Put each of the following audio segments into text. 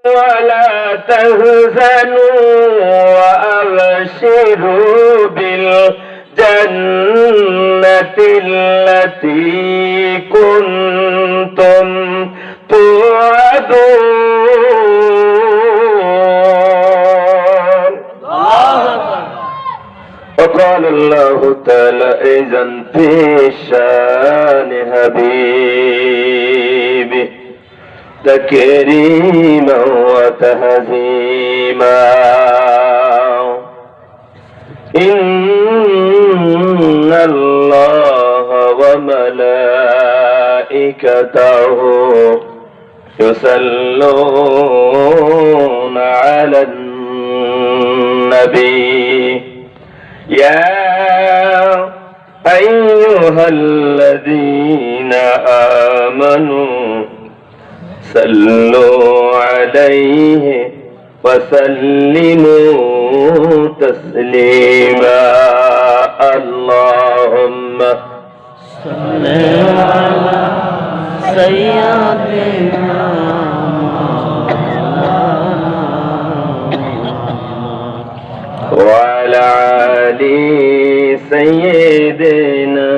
ولا تهزنوا وأبشروا بالجنة التي كنتم توعدون. وقال الله تعالى إذن في شان حبيبي تكريما وتهزيما إن الله وملائكته يصلون على النبي يا أيها الذين آمنوا صلوا عليه وسلموا تسليما. اللهم صل على سيدنا وعلى آل سيدنا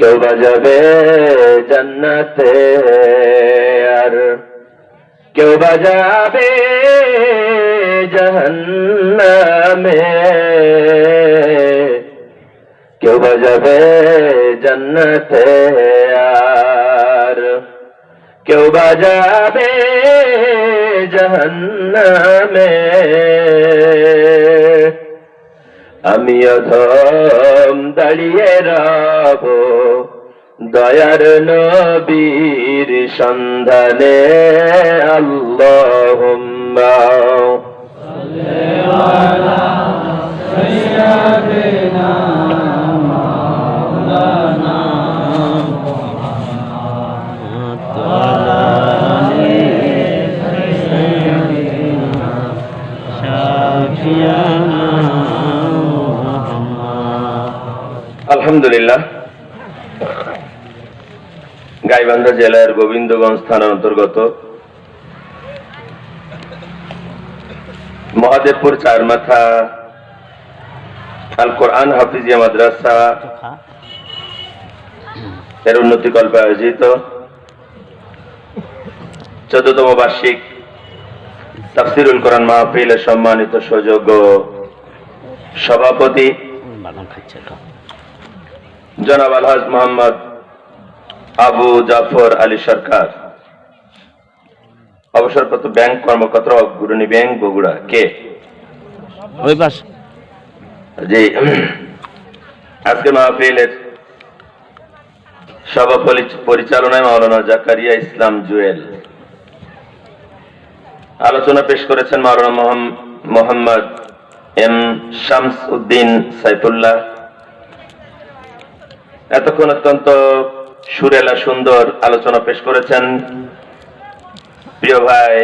কেউ বাজাবে জান্নাতে আর কেউ বাজাবে জাহান্নামে, কেউ বাজাবে জান্নাতে আর কেউ বাজাবে জাহান্নামে। আমি অধম দাঁড়িয়ে রব দয়ার নবীর সন্ধানে। আল্লাহুম্মা সাল্লি আলা সাইয়্যিদিনা মাওলানা মুহাম্মদ ওয়া আলি সাইয়্যিদিনা শাফিয়ানা। আলহামদুলিল্লাহ, গাইবান্ধা জেলার গোবিন্দগঞ্জ থানার অন্তর্গত মহাদেবপুর চারমাথা আল কোরআন হাফিজিয়া মাদ্রাসা এর উন্নতিকল্পে আয়োজিত 14তম বার্ষিক তাফসিরুল কোরআন মাহফিলের সম্মানিত সুযোগ্য সভাপতি জনাব আলহাজ মোহাম্মদ আবু জাফর আলী সরকার, অবসরপ্রাপ্ত ব্যাংক কর্মকর্তা অগ্রণী ব্যাংক বগুড়া কে জি আজকে মাহফিলের সভা পরিচালনায় মাওলানা জাকারিয়া ইসলাম জুয়েল, আলোচনা পেশ করেছেন মাওলানা মোহাম্মদ এম শামস উদ্দিন সাইফুল্লাহ। এতক্ষণ অত্যন্ত সুরেলা সুন্দর আলোচনা পেশ করেছেন প্রিয় ভাই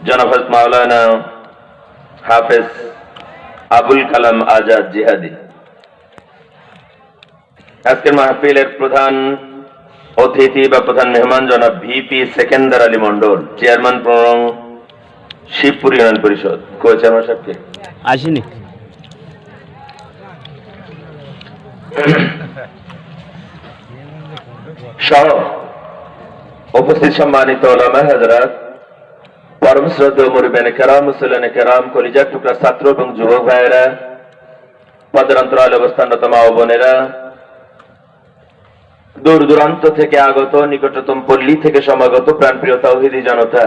জনাব মাওলানা হাফেজ আবুল কালাম আজাদ জিহাদি। আজকের মাহফিলের প্রধান অতিথি বা প্রধান মেহমান জনাব ভিপি সেকেন্দার আলী মন্ডল, চেয়ারম্যান প্রণং Shibpur union Parishad. Co chairman সাহেবকে আসেনি সহ উপস্থিত সম্মানিত ওলামা হযরত, পরম শ্রদ্ধেয় মুরব্বিয়ানে কেরাম, মুসল্লিয়ানে কেরাম, কলিজার টুকরা ছাত্র এবং যুবক ভাইয়েরা, পদের অন্তরালে অবস্থানরত মা ও বোনেরা, দূর দূরান্ত থেকে আগত, নিকটতম পল্লী থেকে সমাগত প্রাণপ্রিয় তাওহীদি জনতা,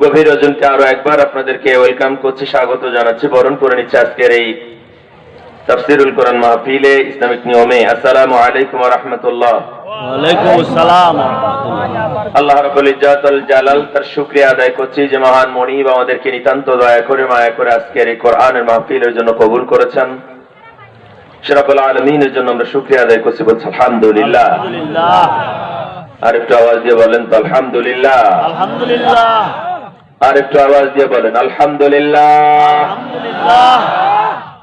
গভীর রজনীতে আরো একবার আপনাদেরকে ওয়েলকাম করছি, স্বাগত জানাচ্ছি, বরণ করে নিচ্ছি আজকের এই তাফসিরুল কোরআন মাহফিলে ইসলামিক নিয়মে। আসসালামু আলাইকুম ওয়া রাহমাতুল্লাহ। ওয়া আলাইকুম আসসালাম ওয়া রাহমাতুল্লাহ। আল্লাহ রাব্বুল ইজ্জত ওয়াল জালাল তার শুকরিয়া আদায় করছি যে মহান মনিব আমাদেরকে নিতান্ত দয়া করে মায়া করে আজকের এই কোরআনের মাহফিলের জন্য কবুল করেছেন। সে রব্বুল আলামিনের জন্য আমরা শুকরিয়া আদায় করছি, বলছি আলহামদুলিল্লাহ। আলহামদুলিল্লাহ। আর একটু আওয়াজ দিয়ে বলেন তো আলহামদুলিল্লাহ। আলহামদুলিল্লাহ। আর একটু আওয়াজ দিয়ে বলেন আলহামদুলিল্লাহ। আলহামদুলিল্লাহ।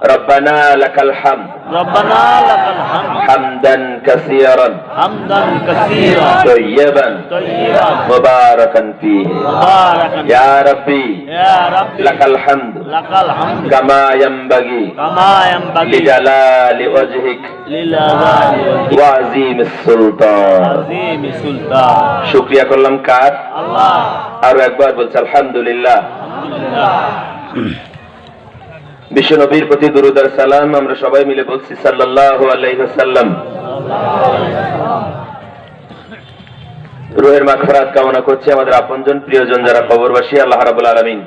ربنا لك الحمد ربنا لك الحمد حمدا كثيرا حمدا كثيرا طيبا طيبا مباركا فيه مباركا يا ربي يا ربي لك الحمد لك الحمد كما ينبغي كما ينبغي لجلال وجهك للجلال وعظيم السلطان عظيم سلطان শুকরিয়া করলাম কার? الله আরো একবার বলছি আলহামদুলিল্লাহ। الحمد لله বিশ্ব নবীর প্রতি দুরূদ আর সালাম আমরা সবাই মিলে বলছি সাল্লাল্লাহু আলাইহি ওয়াসাল্লাম। রূহের মাগফিরাত কামনা করছি আমাদের আপনজন প্রিয়জন যারা কবরবাসী, আল্লাহ রাব্বুল আলামিন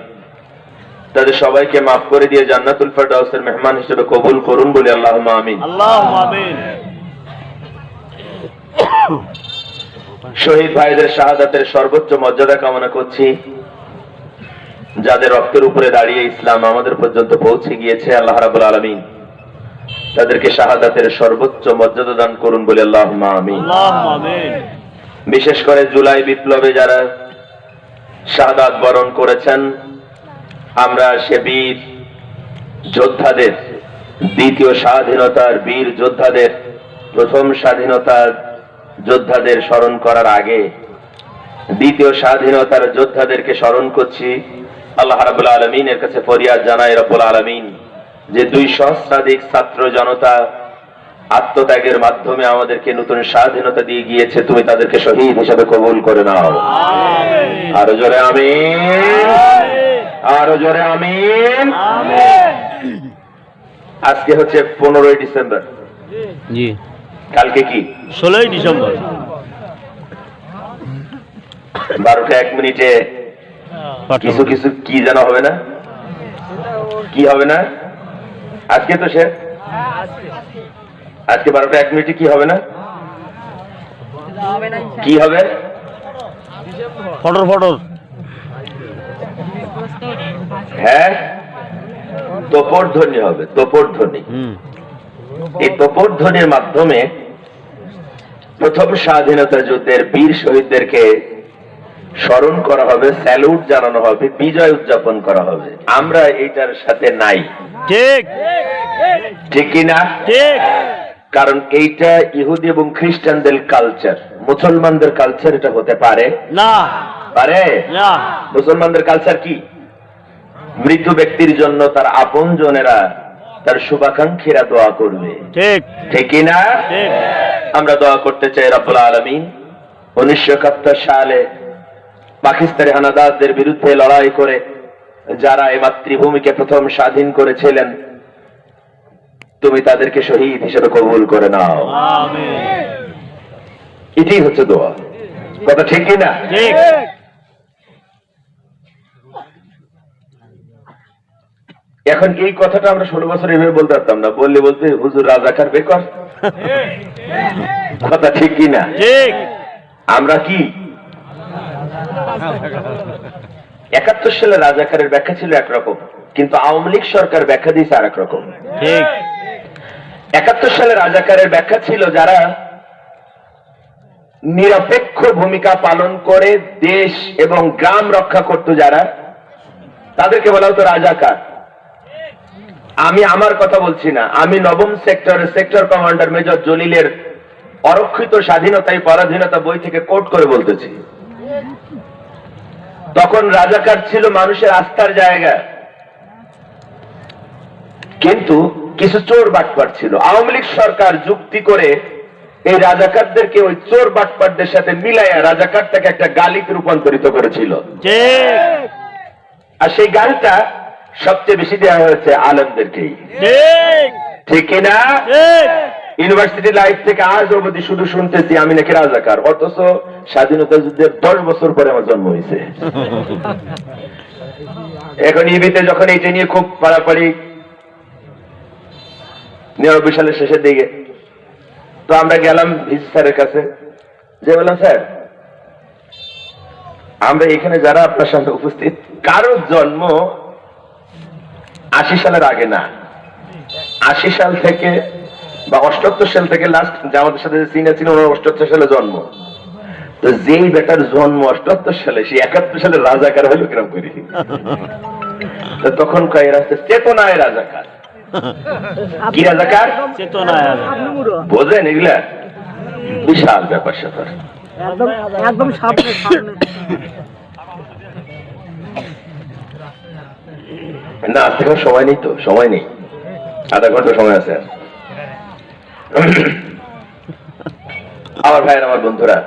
তাদের সবাইকে মাফ করে দিয়ে জান্নাতুল ফেরদাউসের মেহমান হিসেবে কবুল করুন বলে আল্লাহুম্মা আমিন। اللهم آمين শহীদ ভাইদের শাহাদাতের সর্বোচ্চ মর্যাদা কামনা করছি। যাদের রক্তের উপরে দাঁড়িয়ে ইসলাম আমাদের পর্যন্ত পৌঁছে গিয়েছে, আল্লাহ রাব্বুল আলামিন তাদেরকে শাহাদাতের সর্বোচ্চ মর্যাদা দান করুন বলে আল্লাহুম্মা আমিন। اللهم آمين বিশেষ করে জুলাই বিপ্লবে যারা শাহাদাত বরণ করেছেন, আমরা সে বীর যোদ্ধাদের, দ্বিতীয় স্বাধীনতার বীর যোদ্ধাদের, প্রথম স্বাধীনতার যোদ্ধাদের স্মরণ করার আগে দ্বিতীয় স্বাধীনতার যোদ্ধাদেরকে স্মরণ করছি। আল্লাহ রাব্বুল আলামিনের কাছে ফরিয়াদ জানাই, রব্বুল আলামিন যে 2 সহস্রাধিক ছাত্র জনতা আত্মত্যাগের মাধ্যমে আমাদেরকে নতুন স্বাধীনতা দিয়ে গিয়েছে, তুমি তাদেরকে শহীদ হিসেবে কবুল করে নাও। آمين আরো জোরে আমিন, আরো জোরে আমিন। آمين আজকে হচ্ছে 15 ডিসেম্বর, জি কালকে কি 16 ডিসেম্বর 12টা 1 মিনিটে কিছু কিছু কি জানা হবে না? কি হবে না? আজকে তো সে আজকে 12টা 1 মিনিটে কি হবে না? কি হবে? ফটর ফটর হ্যাঁ, তোপর ধ্বনি হবে, তোপর ধ্বনি। এই তোপর ধ্বনির মাধ্যমে প্রথম স্বাধীনতা যুদ্ধের বীর শহীদদেরকে স্মরণ করা হবে, স্যালুট জানানো হবে, বিজয় উদযাপন করা হবে। আমরা এইটার সাথে নাই, ঠিক ঠিক কিনা? ঠিক কারণ এইটা ইহুদি এবং খ্রিস্টানদের কালচার, মুসলমানদের কালচার এটা হতে পারে না পারে? না মুসলমানদের কালচার কি? মৃত ব্যক্তির জন্য তার আপনজনেরা, তার শুভাকাঙ্ক্ষীরা দোয়া করবে, ঠিক ঠিক কিনা? ঠিক আমরা দোয়া করতে চাই রব্বুল আলামিন 1971 সালে পাকিস্তানি হানাদারদের বিরুদ্ধে লড়াই করে যারা এই মাতৃভূমিকে প্রথম স্বাধীন করেছিলেন, তুমি তাদেরকে শহীদ হিসেবে কবুল করে নাও। আমিন এটাই হচ্ছে দোয়া, কথা ঠিক কিনা? ঠিক এখন এই কথাটা আমরা 16 বছর এভাবে বলতে পারতাম না, বললে বলতে হুজুর রাজাকার বেকর, কথা ঠিক কিনা? ঠিক আমরা কি 71 সালে রাজাকারের ব্যাখ্যা ছিল একরকম, কিন্তু আওয়ামী লীগ সরকার ব্যাখ্যা দিয়েছে আরেক রকম। ঠিক 71 সালে রাজাকারের ব্যাখ্যা ছিল যারা নিরপেক্ষ ভূমিকা পালন করে দেশ এবং গ্রাম রক্ষা করত, যারা তাদেরকে বলা হতো রাজাকার। আমি আমার কথা বলছি না, আমি 9ম সেক্টরের সেক্টর কমান্ডার মেজর জলিলের অরক্ষিত স্বাধীনতায় পরাধীনতা বই থেকে কোট করে বলতেছি। তখন রাজাকার ছিল মানুষের আস্থার জায়গা, কিন্তু কিছু চোর বাটপার ছিল। আওয়ামী লীগ সরকার যুক্তি করে এই রাজাকারদেরকে ওই চোর বাটপারদের সাথে মিলাইয়া রাজাকারটাকে একটা গালিতে রূপান্তরিত করেছিল। ঠিক আর সেই গালটা সবচেয়ে বেশি দেওয়া হয়েছে আলেমদেরকেই, ঠিক ঠিক কিনা? ঠিক ইউনিভার্সিটি লাইফ থেকে আজ অবধি শুধু শুনতেছি আমি নাকি রাজাকার, অথচ স্বাধীনতা যুদ্ধের 10 বছর পরে আমার জন্ম হয়েছে। এখন ইবিতে যখন এইটা নিয়ে খুব পাড়াপাড়ি 99 সালের শেষের দিকে, তো আমরা গেলাম ভিসি স্যারের কাছে, যে বললাম স্যার আমরা এখানে যারা আপনার সামনে উপস্থিত কারোর জন্ম 80 সালের আগে না, 80 সাল থেকে বা 78 সাল থেকে লাস্ট যে আমাদের সাথে সিনিয়র ছিল 78 সালে জন্ম, তো যেই বেটার জন্ম 78 সালে সে 71 সালে রাজাকার হলো কিরম করি? তখন কয় রাস্তা চেতনায় রাজাকার, কি রাজাকার? চেতনায় আছে। বোঝেন এগুলা বিশাল ব্যাপার স্যাপার। একদম সামনে সামনে। না আজ থেকে সময় নেই, তো সময় নেই, আধা ঘন্টা সময় আছে আর। আমার ভাইয়ের, আমার বন্ধুরা,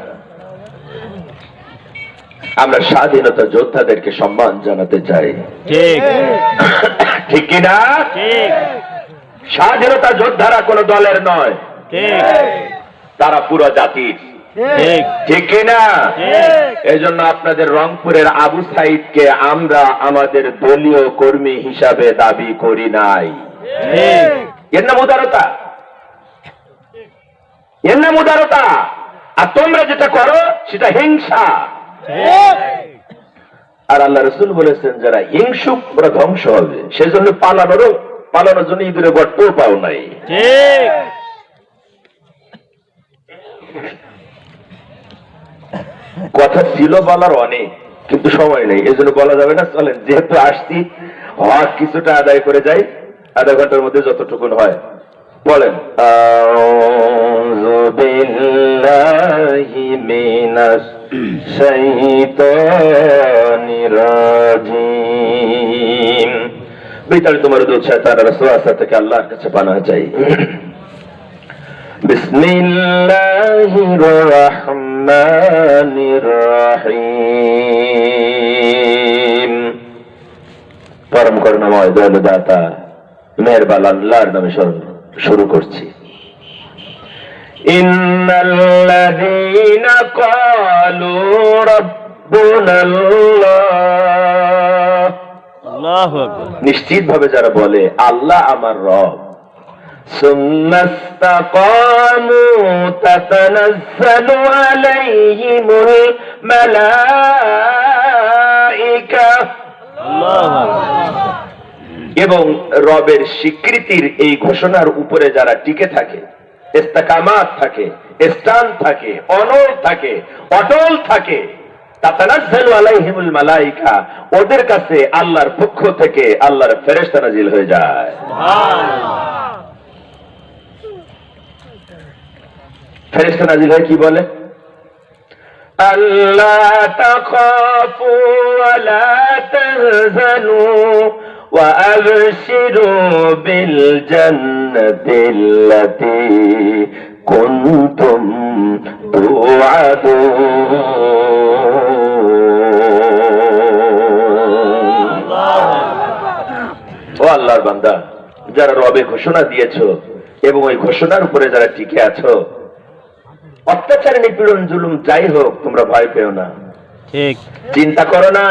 আমরা স্বাধীনতা যোদ্ধাদেরকে সম্মান জানাতে চাই, ঠিক ঠিক কিনা? ঠিক স্বাধীনতা যোদ্ধারা কোনো দলের নয়, ঠিক তারা পুরো জাতির, ঠিক ঠিক কিনা? ঠিক এই জন্য আপনাদের রংপুরের আবু সাইদকে আমরা আমাদের দলীয় কর্মী হিসাবে দাবি করি নাই। ঠিক এর নাম উদারতা, এর নাম উদারতা। আর তোমরা যেটা করো সেটা হিংসা। আর আল্লাহ রসুল বলেছেন যারা হিংসুক ওরা ধ্বংস হবে, সেজন্য পালানোর জন্য ইঁদুরে গর্ত পাও নাই। ঠিক কথা ছিল বলার অনেক, কিন্তু সময় নেই, এজন্য বলা যাবে না। চলেন, যেহেতু আসছি, হক কিছুটা আদায় করে যাই, আধা ঘন্টার মধ্যে যতটুকুন হয় বলেন। আউযু বিল্লাহি মিনাশ শাইতানির রাজিম। বিতাড়িত মারুদ শয়তানের ওয়াসওয়াসা থেকে আল্লাহর কাছে পানাহ চাই। বিসমিল্লাহির রহমানির রহিম। পরম করুণাময় দয়ালু দাতা মেহেরবান আল্লাহর নামে শুরু করছি। ইন্নাল্লাযীনা ক্বালু রাব্বুনাল্লাহ, আল্লাহু আকবার। নিশ্চিত ভাবে যারা বলে আল্লাহ আমার রব, সুম্মাস্তাকামু তাতানাজ্জালু আলাইহিমুল মালাইকা, আল্লাহু আকবার। এবং রবের স্বীকৃতির এই ঘোষণার উপরে যারা টিকে থাকে, ইস্তেকামাত থাকে, স্থান থাকে, অনল থাকে, অটল থাকে, তাতানাজ্জালু আলাইহিমুল মালাইকা, ওদের কাছে আল্লাহর পক্ষ থেকে আল্লাহর ফেরেশতা নাজিল হয়ে যায়। ফেরেশতা নাজিল হয় কি বলে? আল্লাহ তাখাফু ওয়া লা তাহজানু ওয়া আবশিরু বিল জান্নাতিল্লাতী কুনতুম তুআদুন। ও আল্লাহর বান্দা, যারা রবে ঘোষণা দিয়েছো এবং ওই ঘোষণার উপরে যারা টিকে আছো, অত্যাচার, নিপীড়ন, জুলুম যাই হোক, তোমরা ভয় পেও না, ঠিক চিন্তা করো না।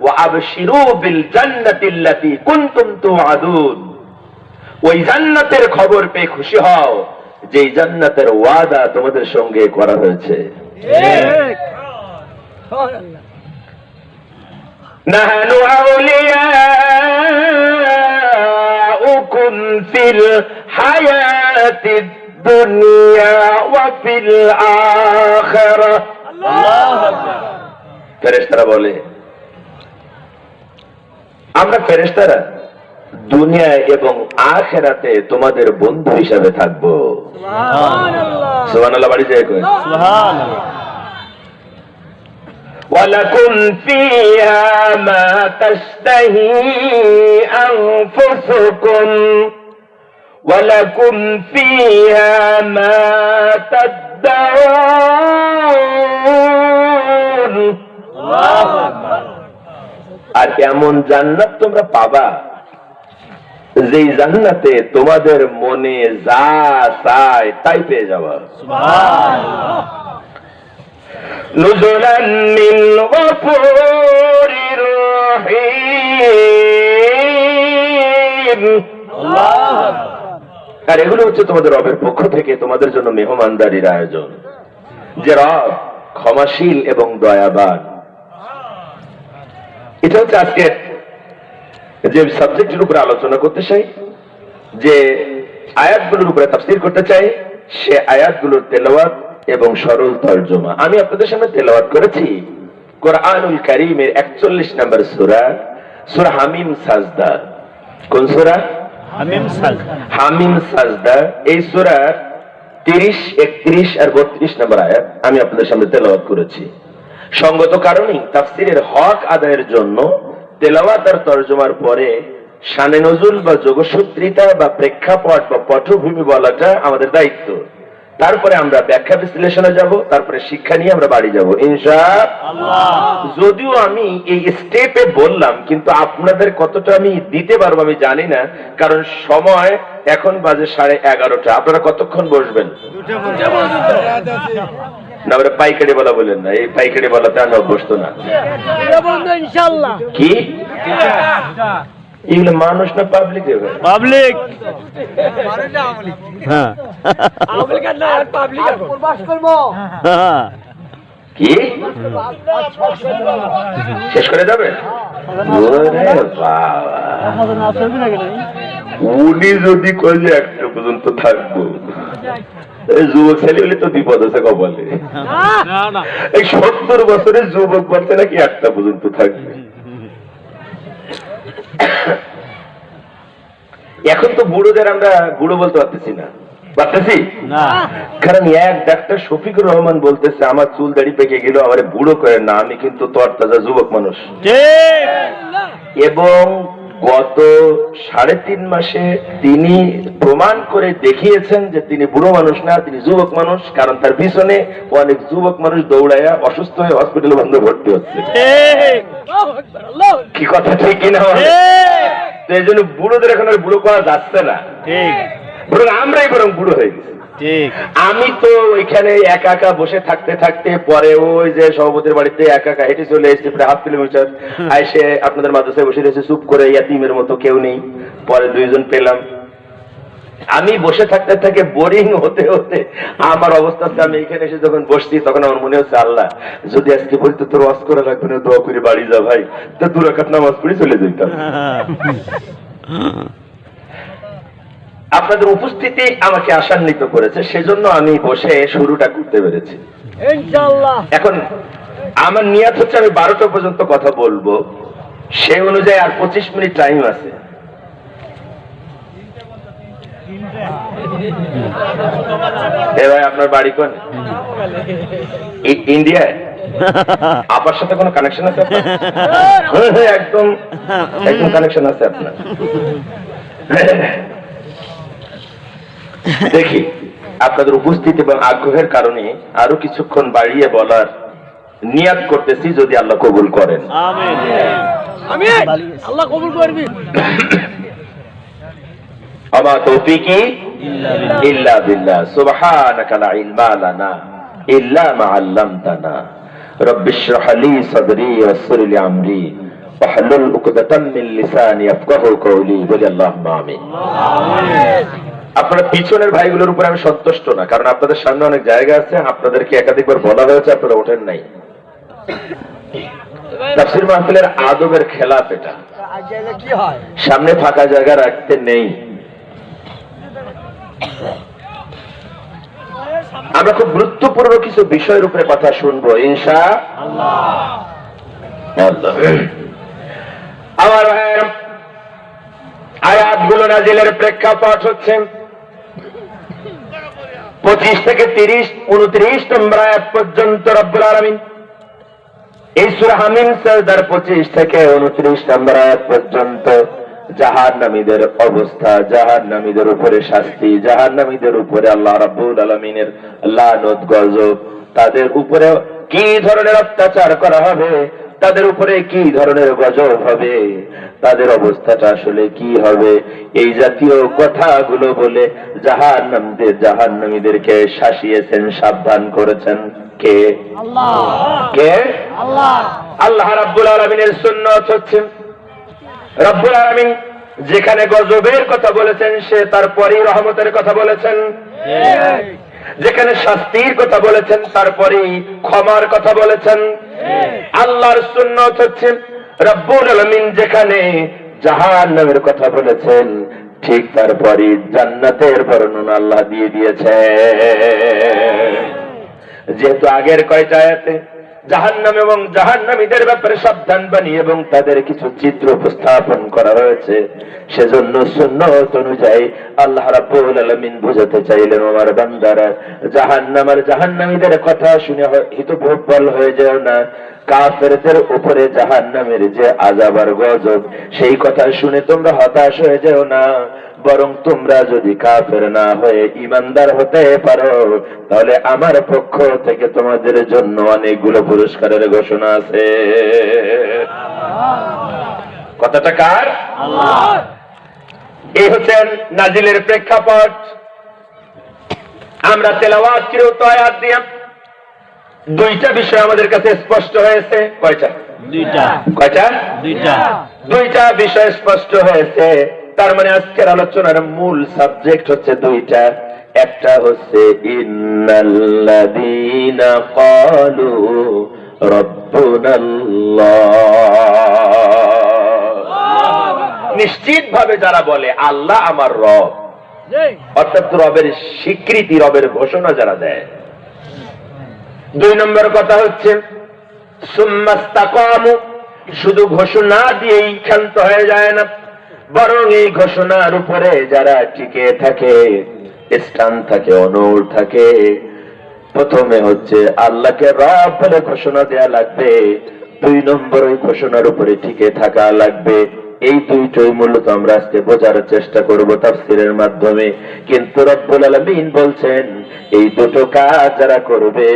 ওয়া আবশিরু বিল জান্নাতিল্লাতী কুনতুম তুআদুন, ওই জান্নাতের খবর পেয়ে খুশি হও যেই জান্নাতের ওয়াদা তোমাদের সঙ্গে করা হয়েছে। নাহনু আউলিয়াউকুম ফিল হায়াতিদ দুনিয়া ওয়া ফিল আখিরাহ। আল্লাহু আকবার। ফেরেশতারা বলে, আমরা ফেরেশতারা দুনিয়ায় এবং আখিরাতে তোমাদের বন্ধু হিসাবে থাকবো। সুবহানাল্লাহ, বাড়ি যায় কই? সুবহানাল্লাহ। ওয়ালাকুম ফিহা মা তাশতাহি আনফুসুকুম ওয়ালাকুম ফিহা মা তাদউন। আল্লাহু আকবার। আর এমন জান্নাত তোমরা পাবা যেই জান্নাতে তোমাদের মনে যা চায় তাই পেয়ে যাবা। সুবহানাল্লাহ। নুজুলান মিন গফুরির রহিম। আল্লাহু আকবার। আর এগুলো হচ্ছে তোমাদের রবের পক্ষ থেকে তোমাদের জন্য মেহমানদারির আয়োজন, যে রব ক্ষমাশীল এবং দয়াবান। এটা হচ্ছে আজকে যে সাবজেক্টের উপরে আলোচনা করতে চাই, যে আয়াতগুলোর উপরে তাফসীর করতে চাই, সে আয়াতগুলোর তেলাওয়াত এবং সরল তরজমা আমি আপনাদের সামনে তেলাওয়াত করেছি। কোরআনুল কারীমের 41 নম্বর সূরা, সূরা হামিম সাজদা। কোন সূরা? হামিম সাজদা। হামিম সাজদা, এই সূরার 30, 31 আর 32 নম্বর আয়াত আমি আপনাদের সামনে তেলাওয়াত করেছি। সঙ্গত কারণেই তাফসীরের হক আদায়ের জন্য তেলাওয়াত আর তরজমার পরে শানে নজুল বা যোগসূত্রিতা বা প্রেক্ষাপট বা পটভূমি বলাটা আমাদের দায়িত্ব। তারপরে আমরা ব্যাখ্যা বিশ্লেষণে যাব, তারপরে শিক্ষা নিয়ে আমরা বাড়ি যাব ইনশাআল্লাহ। যদিও আমি এই স্টেপে বললাম, কিন্তু আপনাদের কতটা আমি দিতে পারবো আমি জানি না, কারণ সময় এখন বাজে 11:30। আপনারা কতক্ষণ বসবেন? না, আমরা পাইকারি বলা বলেন না, এই পাইকারি বলাতে আমি অভ্যস্ত না। ইনশাআল্লাহ। কি এগুলো মানুষ না পাবলিক? পাবলিক। হ্যাঁ হ্যাঁ। কি শেষ করে যাবে? ওরে বাবা, উনি যদি কই যে একটা পর্যন্ত থাকবো, এই যুবক ছেলে হলে তো বিপদ আছে কপালে। এই 70 বছরের যুবক বলতে নাকি একটা পর্যন্ত থাকবে। এখন তো বুড়োদের আমরা বুড়ো বলতে পারতেছি না, পারতেছি না, কারণ এক ডাক্তার শফিকুর রহমান বলতেছে আমার চুল দাড়ি পেকে গেল, আমার বুড়ো করে না, আমি কিন্তু তরতাজা যুবক মানুষ। এবং গত 3.5 মাসে তিনি প্রমাণ করে দেখিয়েছেন যে তিনি বুড়ো মানুষ না, তিনি যুবক মানুষ, কারণ তার পিছনে অনেক যুবক মানুষ দৌড়াইয়া অসুস্থ হয়ে হসপিটাল বন্ধ ভর্তি হচ্ছে। কি কথা ঠিক কিনা? এই জন্য বুড়োদের এখন আর বুড়ো করা যাচ্ছে না, বরং আমরাই বরং বুড়ো হয়ে গেছি। আমি তো ওইখানে একা একা বসে থাকতে থাকতে পরে ওই যে সভাপতির বাড়িতে একা একা হেঁটে চলে এসেছি প্রায় 1/2 কিলোমিটার, এসে আপনাদের মাদ্রাসায় বসে রয়েছে চুপ করে, ইয়াতিমের মতো কেউ নেই। পরে 2 জন পেলাম। আমি বসে থাকতে থাকে বোরিং হতে হতে আমার অবস্থা হচ্ছে, আমি এখানে এসে যখন বসছি তখন আমার মনে হচ্ছে আল্লাহ যদি আজকে বলতো তোর ওয়াজ করা লাগবে না, দোয়া করে বাড়ি যা ভাই, তো 2 রাকাত নামাজ পড়ে চলে যেতাম। আপনাদের উপস্থিতি আমাকে আশান্বিত করেছে, সেজন্য আমি বসে শুরুটা করতে পেরেছি ইনশাআল্লাহ। এখন আমার নিয়ত হচ্ছে আমি 12টা পর্যন্ত কথা বলবো, সেই অনুযায়ী আর 25 মিনিট টাইম আছে। ভাই আপনার বাড়ি কোন? ইন্ডিয়ায়? আপার সাথে কোনো কানেকশন আছে আপনার? একদম একদম কানেকশন আছে আপনার। দেখি আপনাদের উপস্থিতি এবং আগ্রহের কারণে আরো কিছুক্ষণ বাড়িয়ে বলার নিয়াত করতেছি, যদি আল্লাহ কবুল করেন। আমিন আমিন। আল্লাহ কবুল করবে। আমা তৌফিকি ইল্লা বিল্লাহ, সুবহানাকা লা ইলমা লানা ইল্লা মা আল্লামতানা, রব্বি ইশরাহ লি সাদরি ওয়াসসির লি আমরি ওয়াহলুল উকদাতাম মিন লিসানি ইয়াফকাহু কওলি। বলি আল্লাহুম্মা আমিন। আপনারা পিছনের ভাইগুলোর উপর আমি সন্তুষ্ট না, কারণ আপনাদের সামনে অনেক জায়গা আছে, আপনাদেরকে একাধিকবার বলা হয়েছে, আপনারা ওঠেন নাই। তাফসীর মাহফিলের আদবের খেলাফ এটা, কি হয়? সামনে ফাঁকা জায়গা রাখতে নেই। আমরা খুব গুরুত্বপূর্ণ কিছু বিষয়ের উপরে কথা শুনবো ইনশাআল্লাহ। আমার ভাইয়েরা, আয়াতগুলো নাজিলের প্রেক্ষাপট হচ্ছে 25 থেকে 30, 29 নম্বর আয়াত পর্যন্ত রব্বুল আলামিন এই সূরা হামিম সাজদার 25 থেকে 29 নম্বর আয়াত পর্যন্ত জাহান্নামীদের অবস্থা, জাহান্নামীদের উপরে শাস্তি, জাহান্নামীদের উপরে আল্লাহ রাব্বুল আলামিনের লানত গজব, তাদের উপরে কি ধরনের অত্যাচার করা হবে, তাদের উপরে কি ধরনের গজব হবে, তাদের অবস্থাটা আসলে কি হবে, এই জাতীয় কথাগুলো বলে জাহান্নামীদেরকে শাসিয়েছেন, সাবধান করেছেন কে? আল্লাহ। কে? আল্লাহ। আল্লাহ রাব্বুল আলামিনের সুন্নাত হচ্ছে, রব্বুল আলামিন যেখানে গজবের কথা বলেছেন সে তারপরেই রহমতের কথা বলেছেন, যেখানে শাস্তির কথা বলেছেন তারপরেই ক্ষমার কথা বলেছেন। আল্লাহর সুন্নাত হচ্ছে রব্বুল আলামিন যেখানে জাহান্নামের কথা বলেছেন ঠিক তারপরেই জান্নাতের বর্ণনা আল্লাহ দিয়ে দিয়েছেন। যেহেতু আগের কয়টা আয়াতে জাহান্নাম এবং জাহান্নামীদের ব্যাপারে সাবধান বানিয়ে এবং তাদের কিছু চিত্র উপস্থাপন করা হয়েছে। সেজন্য সুন্নাত অনুযায়ী আল্লাহ রাব্বুল আলামিন বোঝাতে চাইলেন, আমার বান্দারা জাহান্নাম আর জাহান্নামীদের কথা শুনে হিতবিহ্বল হয়ে যাও না। কাফেরদের উপরে জাহান্নামের যে আযাব আর গজব, সেই কথা শুনে তোমরা হতাশ হয়ে যাও না। বরং তোমরা যদি কাফের না হয়ে ঈমানদার হতে পারো, তাহলে আমার পক্ষ থেকে তোমাদের জন্য অনেকগুলো পুরস্কারের ঘোষণা আছে। কথাটা কার? আল্লাহ। এই হচ্ছেন নাজিলের প্রেক্ষাপট। আমরা তেলাওয়াত কিরত আয়াত দিয়ে দুইটা বিষয় আমাদের কাছে স্পষ্ট হয়েছে। কয়টা? দুইটা। কয়টা? দুইটা। দুইটা বিষয় স্পষ্ট হয়েছে। তার মানে আজকের আলোচনার মূল সাবজেক্ট হচ্ছে দুইটা। একটা হচ্ছে ইন্নাল্লাযীনা ক্বালু রাব্বুনাল্লাহ, নিশ্চিত ভাবে যারা বলে আল্লাহ আমার রব, অর্থাৎ রবের স্বীকৃতি, রবের ঘোষণা যারা দেয়। দুই নম্বর কথা হচ্ছে সুম্মাস্তাকামু, শুধু ঘোষণা দিয়েই ক্ষান্ত হয়ে যায় না, বরং এই ঘোষণার উপরে যারা টিকে থাকে, স্থান থাকে, অনড় থাকে। প্রথমে হচ্ছে আল্লাহকে রব বলে ঘোষণা দেয়া লাগবে, দুই নম্বর ওই ঘোষণার উপরে টিকে থাকা লাগবে। এই দুইটাই মূলত আমরা আজকে বোঝার চেষ্টা করব তাফসীরের মাধ্যমে। কিন্তু রব্বুল আলামিন বলছেন এই দুটো কাজ যারা করবে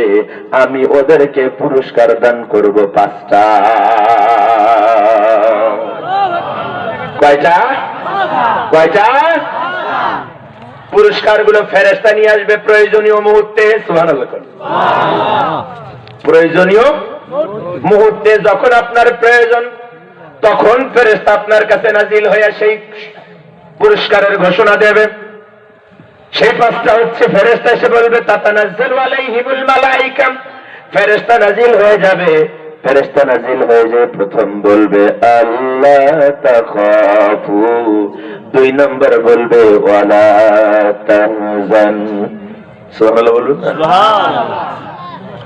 আমি ওদেরকে পুরস্কার দান করব 5টা। কয়টা? কয়টা? পুরস্কারগুলো ফেরেশতা নিয়ে আসবে প্রয়োজনীয় মুহূর্তে। সুবহানাল্লাহ। প্রয়োজনীয় মুহূর্তে, যখন আপনার প্রয়োজন তখন ফেরেশতা আপনার কাছে নাজিল হয়ে সেই পুরস্কারের ঘোষণা দেবে। সেই 5টা হচ্ছে ফেরেশতা এসে বলবে তাতানাজ্জালু আলাইহিমুল মালায়েকা, ফেরেশতা নাজিল হয়ে যাবে। ফেরেশতা নাজিল হয়ে যায়, প্রথম বলবে আল্লাহ তাখাফু, দুই নম্বর বলবে ওয়ালা তাহজান। সুবহানাল্লাহ বলুন। সুবহানাল্লাহ।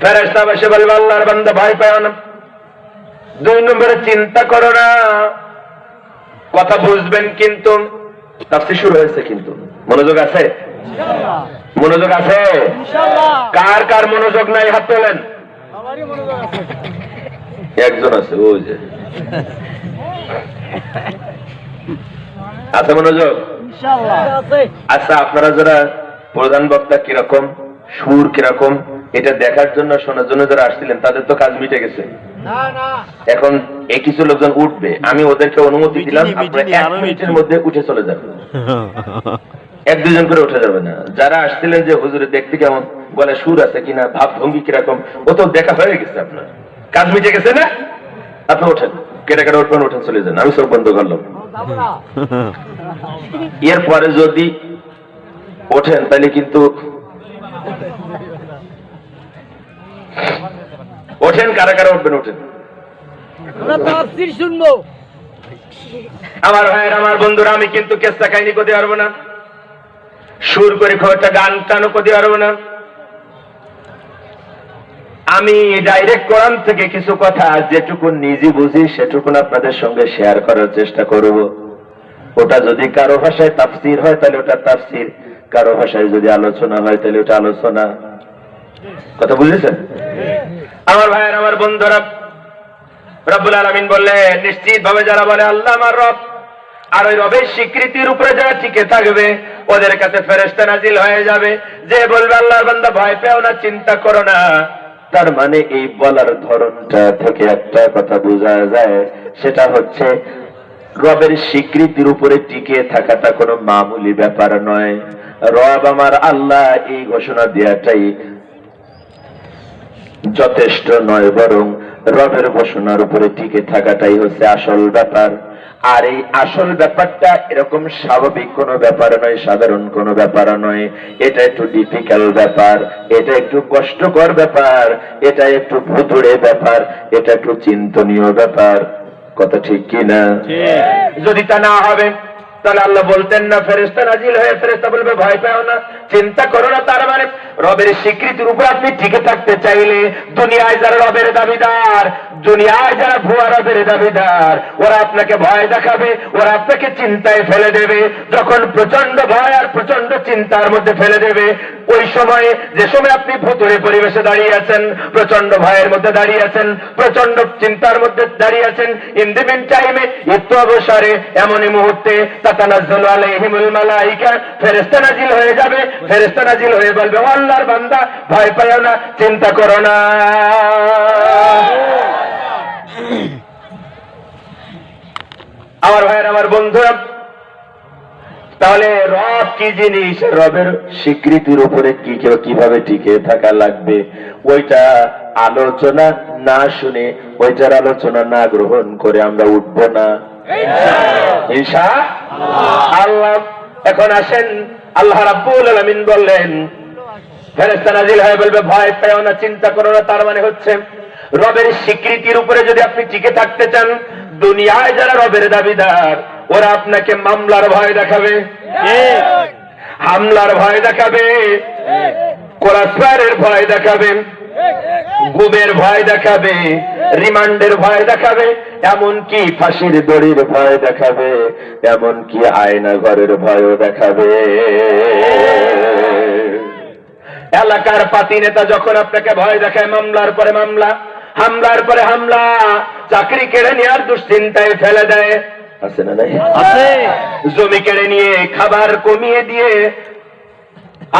ফেরেশতা এসে বলবে আল্লাহর বান্দা ভয় পাও না, দুই নম্বরে চিন্তা করো না। কথা বুঝবেন কিন্তু। তাফসীর শুরু হয়েছে কিন্তু। মনোযোগ আছে? মনোযোগ আছে? কার কার মনোযোগ নাই হাত তোলেন। একজন আছে, ওই যে আছে মনোযোগ। আচ্ছা, আপনারা যারা প্রধান বক্তা কিরকম, সুর কিরকম, এটা দেখার জন্য শোনার জন্য যারা আসছিলেন তাদের তো কাজ মিটে গেছে। এখন এই কিছু লোকজন উঠবে, আমি ওদেরকে অনুমতি দিলাম আপনারা 1 মিনিটের মধ্যে উঠে চলে যাবেন। 1-2 জন করে উঠে যাবে না। যারা আসছিলেন যে হুজুরে দেখতে কেমন, বলে সুর আছে কিনা, ভাব ভঙ্গি কিরকম, ও তো দেখা হয়ে গেছে, আপনার কাজ মিটে গেছে না। আপনি ওঠেন, কেটে কেটে উঠবেন, উঠেন চলে যান। আমি সব বন্ধ করলাম। এরপরে যদি ওঠেন তাহলে কিন্তু ওঠেন, কারা কারা উঠবেন ওঠেন। শুনবো আমার ভাইয়ের, আমার বন্ধুরা, আমি কিন্তু কেসটা কাহিনী করতে পারবো না, সুর করে খুব একটা গান টানও করতে পারবো না। আমি ডাইরেক্ট কোরআন থেকে কিছু কথা যেটুকু নিজে বুঝি সেটুকুন আপনাদের সঙ্গে শেয়ার করার চেষ্টা করব। ওটা যদি কারো ভাষায় তাফসীর হয় তাহলে ওটা তাফসীর, কারো ভাষায় যদি আলোচনা হয় তাহলে ওটা আলোচনা। কথা বুঝেছেন? আমার ভাইয়ের, আমার বন্ধুরা, রব্বুল আলামিন বললেন নিশ্চিত ভাবে যারা বলে আল্লাহ আমার রব, আর ওই রবের স্বীকৃতির উপরে যারা টিকে থাকবে ওদের কাছে ফেরেশতা নাজিল হয়ে যাবে, যে বলবে আল্লাহর বান্দা ভয় পেও না, চিন্তা করো না। তার মানে এই বলার ধরনটা থেকে একটা কথা বোঝা যায়, সেটা হচ্ছে রবের স্বীকৃতির উপরে টিকে থাকাটা কোনো মামুলি ব্যাপার নয়। রব আমার আল্লাহ এই ঘোষণা দেওয়াটাই যথেষ্ট নয়, বরং রবের ঘোষণার উপরে টিকে থাকাটাই হচ্ছে আসল ব্যাপার। আর এই আসল ব্যাপারটা এরকম স্বাভাবিক কোনো ব্যাপার নয়, সাধারণ কোনো ব্যাপার নয়। এটা একটু ডিফিকাল্ট ব্যাপার, এটা একটু কষ্টকর ব্যাপার, এটা একটু ভুতুড়ে ব্যাপার, এটা একটু চিন্তনীয় ব্যাপার। কথা ঠিক কিনা? যদি তা না হবে তাহলে আল্লাহ বলতেন না ফেরেশতা নাজিল হয়ে ফেরেশতা বলবে ভয় পাও না, চিন্তা করো না। তার মানে রবের স্বীকৃতির উপর আপনি টিকে থাকতে চাইলে দুনিয়ায় যারা রবের দাবিদার, দুনিয়ায় যারা ভুয়া রবের দাবিদার, ওরা আপনাকে ভয় দেখাবে, ওরা আপনাকে চিন্তায় ফেলে দেবে। যখন প্রচন্ড ভয় আর প্রচন্ড চিন্তার মধ্যে ফেলে দেবে, ওই সময়ে যে সময় আপনি ভুতুড়ে পরিবেশে দাঁড়িয়ে আছেন, প্রচন্ড ভয়ের মধ্যে দাঁড়িয়ে আছেন, প্রচন্ড চিন্তার মধ্যে দাঁড়িয়ে আছেন, ইন দ্য মিন টাইমে একটু অবসরে এমনই মুহূর্তে তাতানাজ্জালু আলাইহিমুল মালাইকা, ফেরেশতা নাজিল হয়ে যাবে। ফেরেশতা নাজিল হয়ে বলবে ও আল্লাহর বান্দা ভয় পাও না, চিন্তা করো না। আমার ভাইয়ের, আমার বন্ধুরা, তাহলে রব কি জিনিস, রবের স্বীকৃতির উপরে কিভাবে টিকে থাকা লাগবে, ওইটা আলোচনা না শুনে, ওইটার আলোচনা না গ্রহণ করে আমরা উঠবো না ইনশাআল্লাহ। এখন আসেন, আল্লাহ রাব্বুল আলামিন বললেন ফেরেশতা নাজিল হয়ে বলবে ভয় পেও না, চিন্তা করো না। তার মানে হচ্ছে রবের স্বীকৃতির উপরে যদি আপনি টিকে থাকতে চান, দুনিয়ায় যারা রবের দাবিদার, ওরা আপনাকে মামলার ভয় দেখাবে, হামলার ভয় দেখাবে, কোরআনের ভয় দেখাবে, গুমের ভয় দেখাবে, রিমান্ডের ভয় দেখাবে, এমনকি ফাঁসির দড়ির ভয় দেখাবে, এমনকি আয়না ঘরের ভয়ও দেখাবে। এলাকার পাতি নেতা যখন আপনাকে ভয় দেখায়, মামলার পরে মামলা, হামলার পরে হামলা, চাকরি কেড়ে নেওয়ার দুশ্চিন্তায় ফেলে দেয়, আছে না নাই? জমি কেড়ে নিয়ে, খাবার কমিয়ে দিয়ে,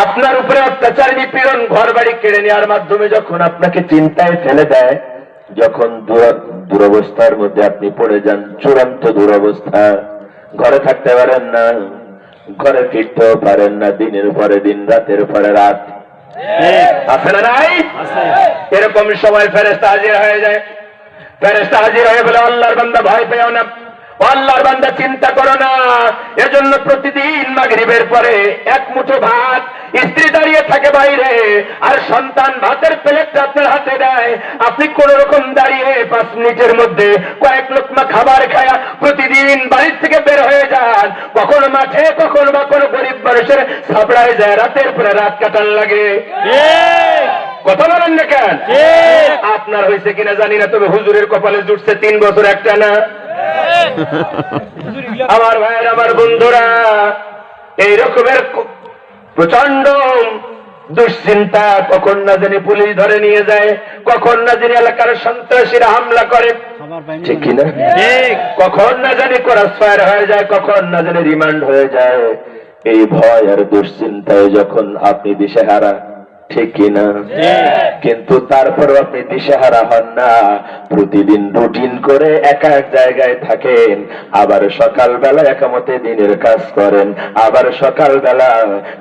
আপনার উপরে অত্যাচার নিপীড়ন, ঘর বাড়ি কেড়ে নেওয়ার মাধ্যমে যখন আপনাকে চিন্তায় ফেলে দেয়, যখন দুরবস্থার মধ্যে আপনি পড়ে যান, চূড়ান্ত দুরবস্থা, ঘরে থাকতে পারেন না, ঘরে ফিরতেও পারেন না, দিনের পরে দিন, রাতের পরে রাত, আছে না নাই? এরকম সময় ফেরেশতা হাজির হয়ে যায়। ফেরেশতা হাজির হয়ে বলে আল্লাহর বান্দা ভয় পেও না, আল্লাহর বান্দা চিন্তা করো না। এজন্য প্রতিদিন মাগরিবের পরে এক মুঠো ভাত স্ত্রী দাঁড়িয়ে থাকে বাইরে, আর সন্তান ভাতের প্লেটটা আপনার হাতে দেয়, আপনি কোন রকম দাঁড়িয়ে 5 মিনিটের মধ্যে কয়েক লোকমা খাবার খায়া প্রতিদিন বাড়ির থেকে বের হয়ে যান, কখনো মাঠে, কখনো বা কোনো গরিব মানুষের সাবড়ায় যায়, রাতের পরে রাত কাটার লাগে। কথা বলেন না কেন? আপনার হয়েছে কিনা জানি না, তবে হুজুরের কপালে জুটছে 3 বছর একটা না। আমার ভাইয়ের, আমার বন্ধুরা, এই রকমের প্রচন্ড দুশ্চিন্তা, কখন না জানি পুলিশ ধরে নিয়ে যায়, কখন না জানি এলাকার সন্ত্রাসীরা হামলা করে, ঠিক কিনা? কখন না জানি ক্রসফায়ার হয়ে যায়, কখন না জানি রিমান্ড হয়ে যায়। এই ভয় আর দুশ্চিন্তায় যখন আপনি দিশেহারা, ঠিক কিনা? কিন্তু তারপরও আপনি দিশেহারা হন না, প্রতিদিন রুটিন করে এক এক জায়গায় থাকেন, আবার সকালবেলা একামতে দিনের কাজ করেন, আবার সকালবেলা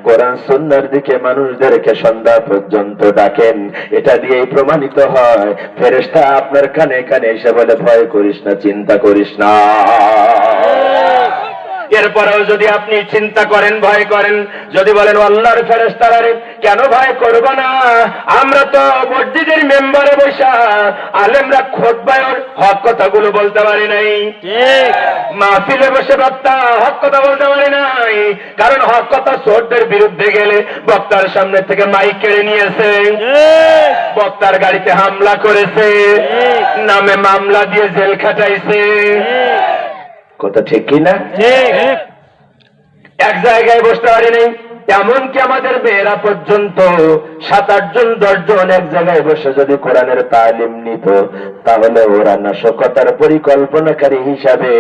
কোরআন সুন্নাহর দিকে মানুষদেরকে সন্ধ্যা পর্যন্ত ডাকেন। এটা দিয়েই প্রমাণিত হয় ফেরেশতা আপনার কানে কানে এসে বলে ভয় করিস না, চিন্তা করিস না। এরপরেও যদি আপনি চিন্তা করেন, ভয় করেন, যদি বলেন আল্লাহর ফেরেশতারা কেন ভয় করব না, আমরা তো মসজিদের মেম্বারে বসা আলেমরা খুতবায় হক কথাগুলো বলতে পারি নাই, মাহফিলে বসে বক্তা হক কথা বলতে পারি নাই, কারণ হক কথা চোরদের বিরুদ্ধে গেলে বক্তার সামনে থেকে মাইক কেড়ে নিয়েছে, বক্তার গাড়িতে হামলা করেছে, নামে মামলা দিয়ে জেল খাটাইছে। কথা ঠিক কিনা? এক জায়গায় বসতে পারি নাই, এমনকি আমাদের মেয়েরা পর্যন্ত 7-8 জন 10 জন এক জায়গায় বসে যদি কোরআনের তালিম নিত, তাহলে ওরা নাশকতার পরিকল্পনাকারী হিসাবে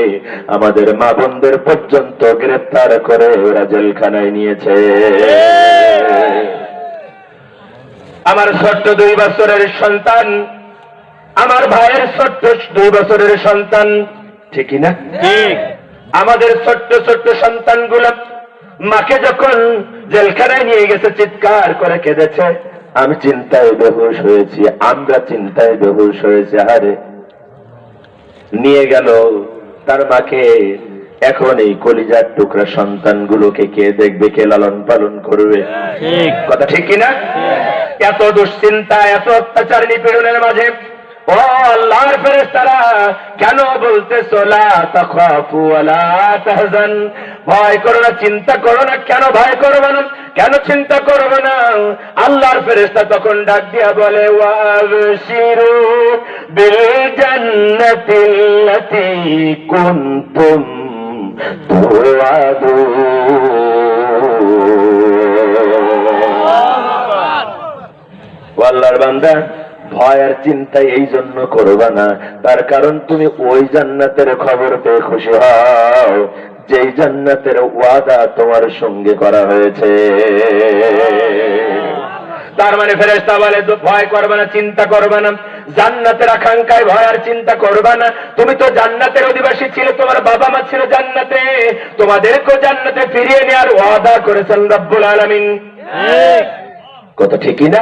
আমাদের মা বোনদের পর্যন্ত গ্রেফতার করে ওরা জেলখানায় নিয়েছে। আমার ছোট্ট 2 বছরের সন্তান, আমার ভাইয়ের ছোট্ট 2 বছরের সন্তান, ঠিক না? আমাদের ছোট্ট ছোট্ট সন্তানগুলো মাকে যখন জেলখানায় নিয়ে গেছে, চিৎকার করে কেঁদেছে, আমি চিন্তায় বেহুশ হয়েছি, আমরা চিন্তায় বেহুশ হয়েছি। আরে নিয়ে গেল তার মাকে, এখন এই কলিজার টুকরা সন্তানগুলোকে কে দেখবে, কে লালন পালন করবে? কথা ঠিক কিনা? এত দুশ্চিন্তা, এত অত্যাচার নিপীড়নের মাঝে ও আল্লাহর ফেরেশতারা, কেন বলতেছো লা তাখাফু ওয়া লা তাহজান, ভয় করো না, চিন্তা করো না। কেন ভয় করবে না, কেন চিন্তা করবে না? আল্লাহর ফেরেশতা তখন ডাক দিয়া বলে ওয়াবশিরু বিল জান্নাতিল্লাতী কুনতুম তুআদুন। আল্লাহর বান্দা, ভয় আর চিন্তা এই জন্য করবা না, তার কারণ তুমি ওই জান্নাতের খবর পেয়ে খুশি হও যেই জান্নাতের ওয়াদা তোমার সঙ্গে করা হয়েছে। তার মানে ফেরেশতা বলে ভয় করবে না, চিন্তা করবে না, জান্নাতের আকাঙ্ক্ষায় ভয় আর চিন্তা করবে না। তুমি তো জান্নাতের অধিবাসী ছিলে, তোমার বাবা মা ছিল জান্নাতে, তোমাদেরকেও জান্নাতে ফিরিয়ে নেওয়ার ওয়াদা করেছেন রব্বুল আলামিন। কথা ঠিকই না?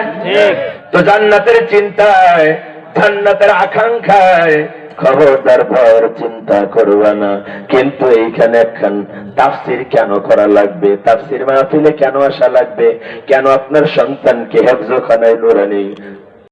তো জান্নাতের চিন্তায়, জান্নাতের আকাঙ্ক্ষায় খবরদার ভয়ের চিন্তা করবা না। কিন্তু এইখানে একখান তাফসীর কেন করা লাগবে, তাফসীর মাহফিলে কেন আসা লাগবে, কেন আপনার সন্তানকে হেফজখানায় নুরানি